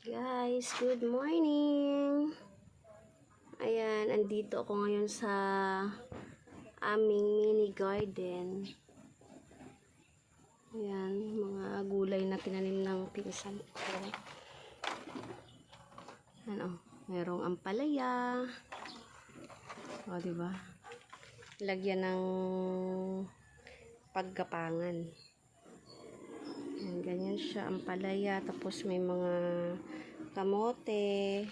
Guys, good morning! Ayan, andito ako ngayon sa aming mini garden. Ayan, mga gulay na tinanim ng pinsan ko. Ano, merong ampalaya. O, diba? Lagyan ng paggapangan. Ayan, ganyan siya, ampalaya. Tapos may mga kamote.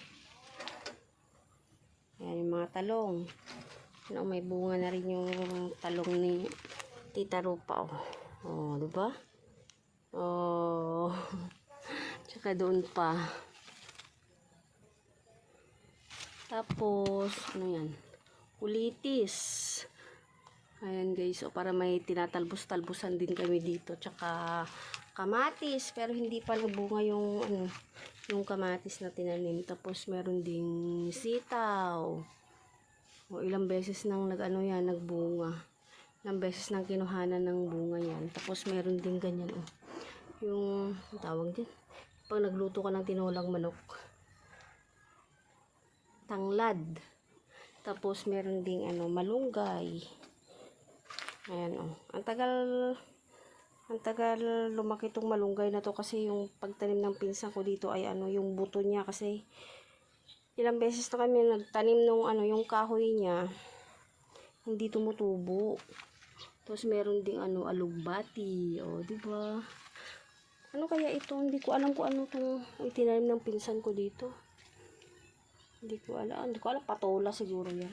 Ayan, yung mga talong. Ano, may bunga na rin yung talong ni Tita Rupa. Oh, diba? Oh. Tsaka doon pa. Tapos, ano yan? Kulitis. Ayan guys, so para may tinatalbos-talbusan din kami dito. Tsaka kamatis, pero hindi pa nabunga yung ano, yung kamatis na tinanim. Tapos meron ding sitaw. O ilang beses nang yan, nagbunga. Ilang beses nang kinuhanan ng bunga yan. Tapos meron din ganyan yung tawag din. Pag nagluto ka ng tinolang manok. Tanglad. Tapos meron ding malunggay. Ayan Ang tagal lumaki tong malunggay na to kasi yung pagtanim ng pinsan ko dito ay yung buto niya kasi ilang beses na kami nagtanim nung yung kahoy niya hindi tumutubo. Tapos meron ding alugbati. O, di ba? Ano kaya ito? Hindi ko alam kung ano tong itinanim ng pinsan ko dito. Hindi ko alam, patola siguro yan.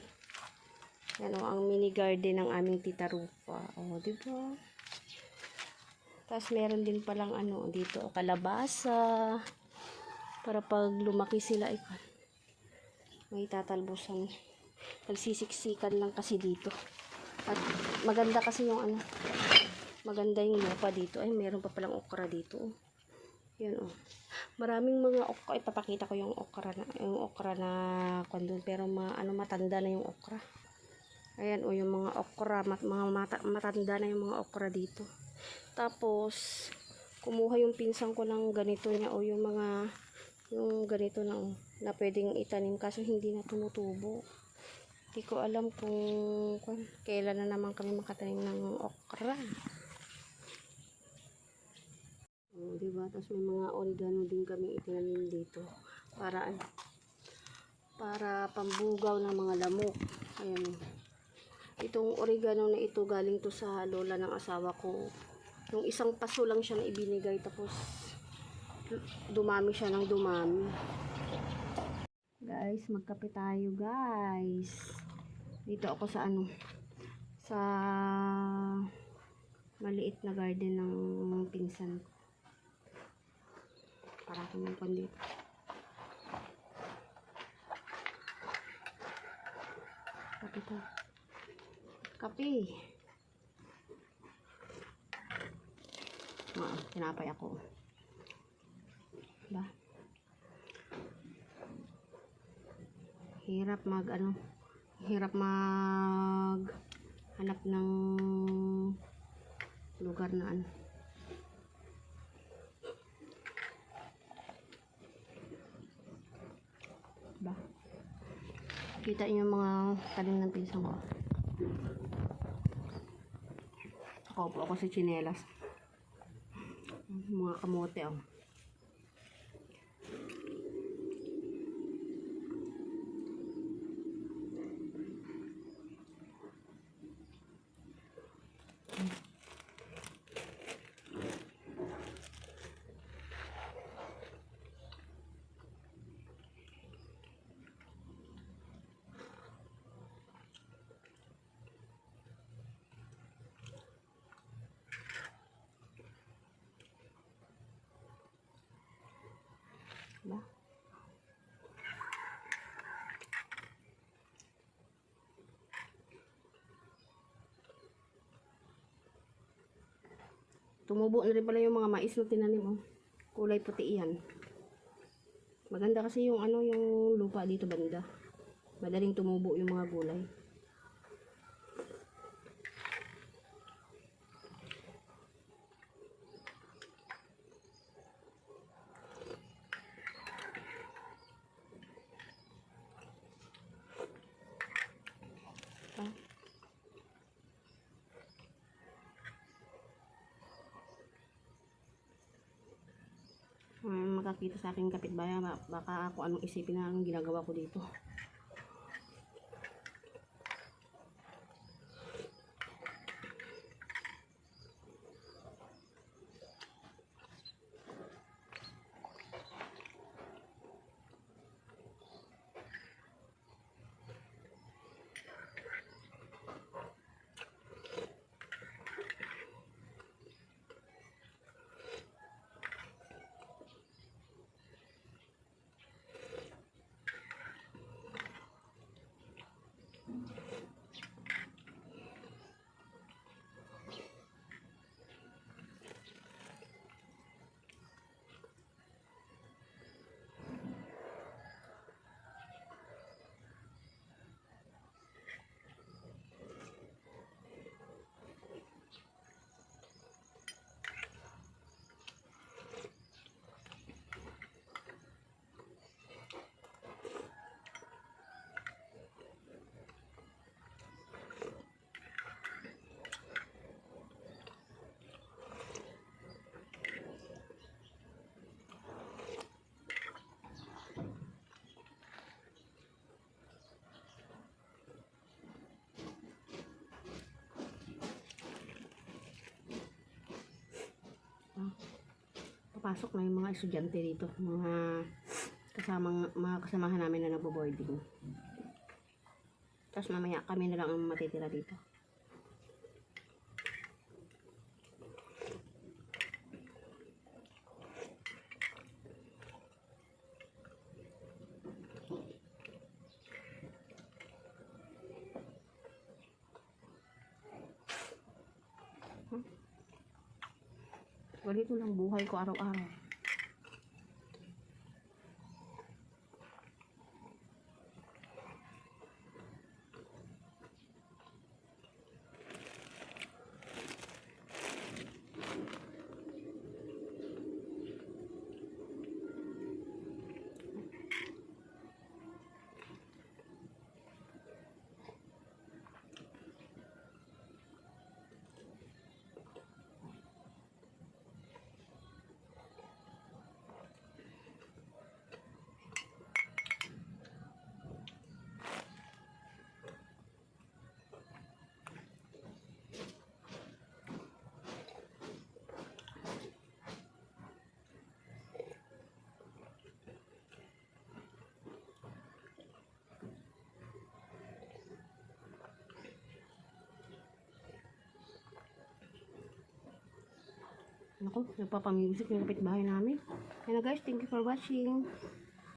Yan ang mini garden ng aming Tita Rupa. O, di ba? Tapos meron din palang dito, kalabasa. Para pag lumaki sila, may tatalbusan. Nagsisiksikan lang kasi dito. At maganda kasi yung maganda yung lupa dito. Ay, meron pa palang okra dito. Yan Maraming mga okra. Ipapakita ko yung okra na kondon. Pero matanda na yung okra. Ayan yung mga okra, matanda na yung mga okra dito. Tapos kumuha yung pinsan ko ng ganito niya yung ganito na pwedeng itanim kaso hindi na tumutubo. Hindi ko alam kung kailan na naman kami makatanim ng okra. Diba? Tapos may mga oregano din kami itinanim dito para pambugaw ng mga lamok. Ayan Itong oregano na ito galing to sa lola ng asawa ko. Yung isang paso lang siya na ibinigay tapos dumami siya ng dumami. Guys, magkape tayo guys. Dito ako sa sa maliit na garden ng pinsan ko. Para kumupon dito. Kape tayo. Kape. Tinapay ako. Diba? Hirap hanap ng lugar na Diba? Kita niyo yung mga talim ng pinsan ko. Ako sa tsinelas. Mga kamote Diba? Tumubo na rin pala yung mga mais na tinanim Kulay puti yan. Maganda kasi yung yung lupa dito banda. Madaling tumubo yung mga gulay. makakita sa aking kapitbahay, baka ako anong isipin na anong ginagawa ko dito. Papasok na yung mga estudyante dito, mga kasamahan namin na nagbo-boarding. Tapos mamaya kami na lang ang matitira dito. Ganito lang buhay ko araw-araw. Naku, nagpapamusic yung kapitbahay namin. Kaya guys, thank you for watching.